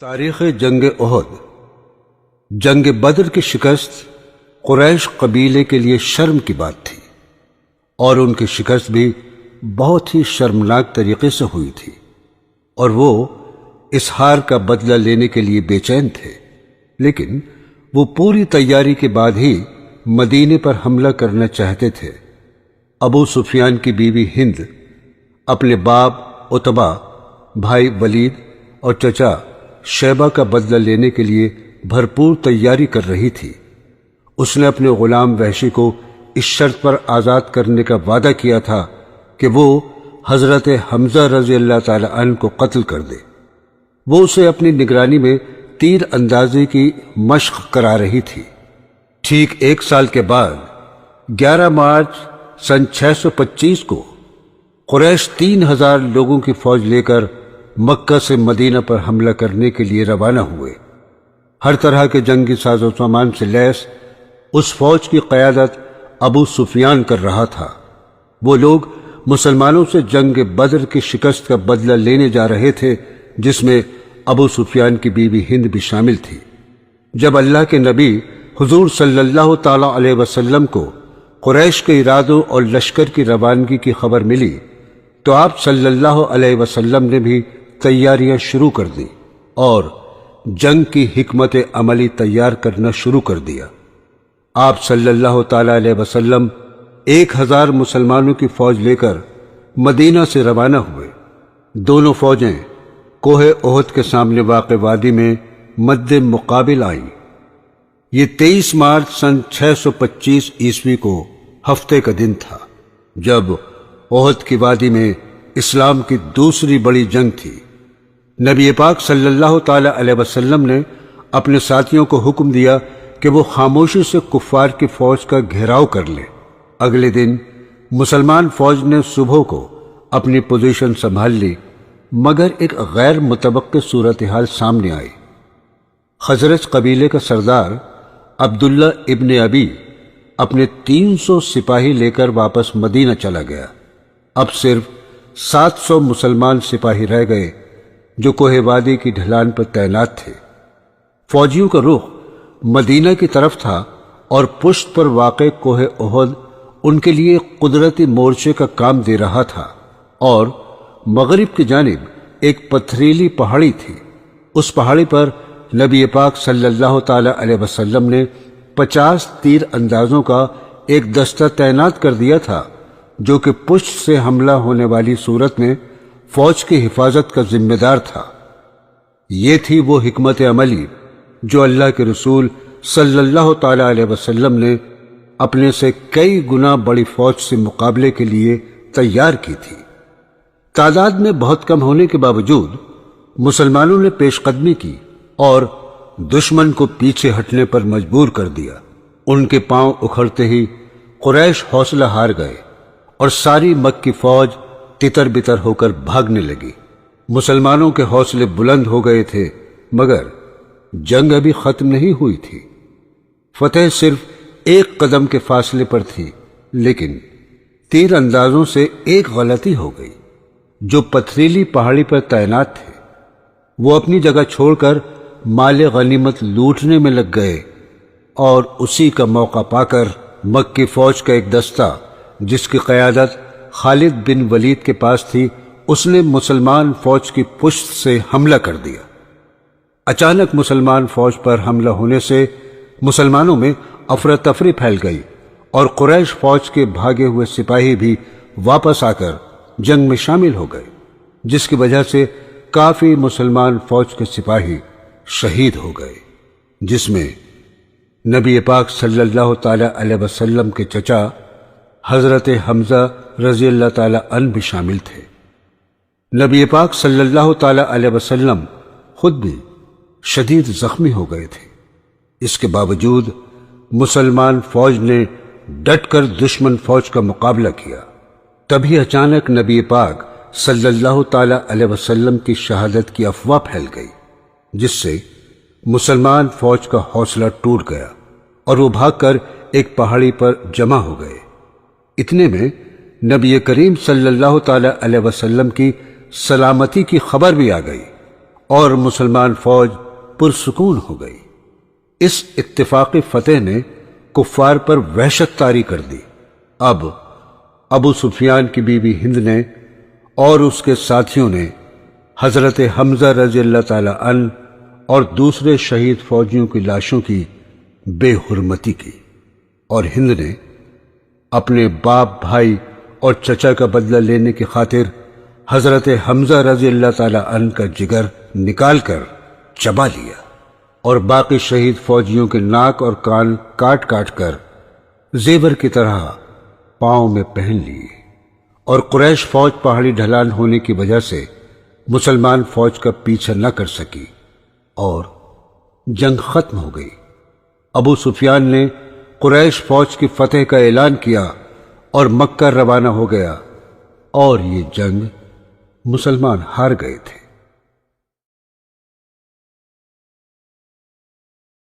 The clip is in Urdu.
تاریخ جنگ احد۔ جنگ بدر کی شکست قریش قبیلے کے لیے شرم کی بات تھی، اور ان کی شکست بھی بہت ہی شرمناک طریقے سے ہوئی تھی، اور وہ اس ہار کا بدلہ لینے کے لیے بے چین تھے۔ لیکن وہ پوری تیاری کے بعد ہی مدینے پر حملہ کرنا چاہتے تھے۔ ابو سفیان کی بیوی ہند اپنے باپ عتبہ، بھائی ولید اور چچا شیبہ کا بدلہ لینے کے لیے بھرپور تیاری کر رہی تھی۔ اس نے اپنے غلام وحشی کو اس شرط پر آزاد کرنے کا وعدہ کیا تھا کہ وہ حضرت حمزہ رضی اللہ تعالی عنہ کو قتل کر دے۔ وہ اسے اپنی نگرانی میں تیر اندازی کی مشق کرا رہی تھی۔ ٹھیک 1 سال کے بعد 11 مارچ سن 625 کو قریش 3000 لوگوں کی فوج لے کر مکہ سے مدینہ پر حملہ کرنے کے لیے روانہ ہوئے۔ ہر طرح کے جنگی ساز و سامان سے لیس اس فوج کی قیادت ابو سفیان کر رہا تھا۔ وہ لوگ مسلمانوں سے جنگ بدر کی شکست کا بدلہ لینے جا رہے تھے، جس میں ابو سفیان کی بیوی ہند بھی شامل تھی۔ جب اللہ کے نبی حضور صلی اللہ تعالی علیہ وسلم کو قریش کے ارادوں اور لشکر کی روانگی کی خبر ملی تو آپ صلی اللہ علیہ وسلم نے بھی تیاریاں شروع کر دیں اور جنگ کی حکمت عملی تیار کرنا شروع کر دیا۔ آپ صلی اللہ تعالی علیہ وسلم 1000 مسلمانوں کی فوج لے کر مدینہ سے روانہ ہوئے۔ دونوں فوجیں کوہ احد کے سامنے واقع وادی میں مد مقابل آئیں۔ یہ 23 مارچ سن 625 عیسوی کو ہفتے کا دن تھا، جب احد کی وادی میں اسلام کی دوسری بڑی جنگ تھی۔ نبی پاک صلی اللہ تعالی علیہ وسلم نے اپنے ساتھیوں کو حکم دیا کہ وہ خاموشی سے کفار کی فوج کا گھیراؤ کر لیں۔ اگلے دن مسلمان فوج نے صبح کو اپنی پوزیشن سنبھال لی، مگر ایک غیر متوقع صورتحال سامنے آئی۔ خزرج قبیلے کا سردار عبداللہ ابن ابی اپنے 300 سپاہی لے کر واپس مدینہ چلا گیا۔ اب صرف 700 مسلمان سپاہی رہ گئے جو کوہ وادی کی ڈھلان پر تعینات تھے۔ فوجیوں کا رخ مدینہ کی طرف تھا اور پشت پر واقع کوہ احد ان کے لیے قدرتی مورچے کا کام دے رہا تھا، اور مغرب کی جانب ایک پتھریلی پہاڑی تھی۔ اس پہاڑی پر نبی پاک صلی اللہ تعالی علیہ وسلم نے 50 تیر اندازوں کا ایک دستہ تعینات کر دیا تھا، جو کہ پشت سے حملہ ہونے والی صورت میں فوج کی حفاظت کا ذمہ دار تھا۔ یہ تھی وہ حکمت عملی جو اللہ کے رسول صلی اللہ تعالی علیہ وسلم نے اپنے سے کئی گنا بڑی فوج سے مقابلے کے لیے تیار کی تھی۔ تعداد میں بہت کم ہونے کے باوجود مسلمانوں نے پیش قدمی کی اور دشمن کو پیچھے ہٹنے پر مجبور کر دیا۔ ان کے پاؤں اکھڑتے ہی قریش حوصلہ ہار گئے اور ساری مکی فوج تتر بتر ہو کر بھاگنے لگی۔ مسلمانوں کے حوصلے بلند ہو گئے تھے، مگر جنگ ابھی ختم نہیں ہوئی تھی۔ فتح صرف 1 قدم کے فاصلے پر تھی، لیکن تیر اندازوں سے ایک غلطی ہو گئی۔ جو پتھریلی پہاڑی پر تعینات تھے وہ اپنی جگہ چھوڑ کر مال غنیمت لوٹنے میں لگ گئے، اور اسی کا موقع پا کر مکی فوج کا ایک دستہ جس کی قیادت خالد بن ولید کے پاس تھی، اس نے مسلمان فوج کی پشت سے حملہ کر دیا۔ اچانک مسلمان فوج پر حملہ ہونے سے مسلمانوں میں افراتفری پھیل گئی، اور قریش فوج کے بھاگے ہوئے سپاہی بھی واپس آ کر جنگ میں شامل ہو گئے، جس کی وجہ سے کافی مسلمان فوج کے سپاہی شہید ہو گئے، جس میں نبی پاک صلی اللہ تعالی علیہ وسلم کے چچا حضرت حمزہ رضی اللہ تعالی عنہ بھی شامل تھے۔ نبی پاک صلی اللہ تعالی علیہ وسلم خود بھی شدید زخمی ہو گئے تھے۔ اس کے باوجود مسلمان فوج نے ڈٹ کر دشمن فوج کا مقابلہ کیا۔ تبھی اچانک نبی پاک صلی اللہ تعالی علیہ وسلم کی شہادت کی افواہ پھیل گئی، جس سے مسلمان فوج کا حوصلہ ٹوٹ گیا اور وہ بھاگ کر ایک پہاڑی پر جمع ہو گئے۔ اتنے میں نبی کریم صلی اللہ تعالی علیہ وسلم کی سلامتی کی خبر بھی آ گئی، اور مسلمان فوج پرسکون ہو گئی۔ اس اتفاقی فتح نے کفار پر وحشت طاری کر دی۔ اب ابو سفیان کی بیوی ہند نے اور اس کے ساتھیوں نے حضرت حمزہ رضی اللہ تعالی عنہ اور دوسرے شہید فوجیوں کی لاشوں کی بے حرمتی کی، اور ہند نے اپنے باپ، بھائی اور چچا کا بدلہ لینے کی خاطر حضرت حمزہ رضی اللہ تعالی عنہ کا جگر نکال کر چبا لیا، اور باقی شہید فوجیوں کے ناک اور کان کاٹ کاٹ کر زیور کی طرح پاؤں میں پہن لیے، اور قریش فوج پہاڑی ڈھلان ہونے کی وجہ سے مسلمان فوج کا پیچھا نہ کر سکی اور جنگ ختم ہو گئی۔ ابو سفیان نے قریش فوج کی فتح کا اعلان کیا اور مکہ روانہ ہو گیا، اور یہ جنگ مسلمان ہار گئے تھے۔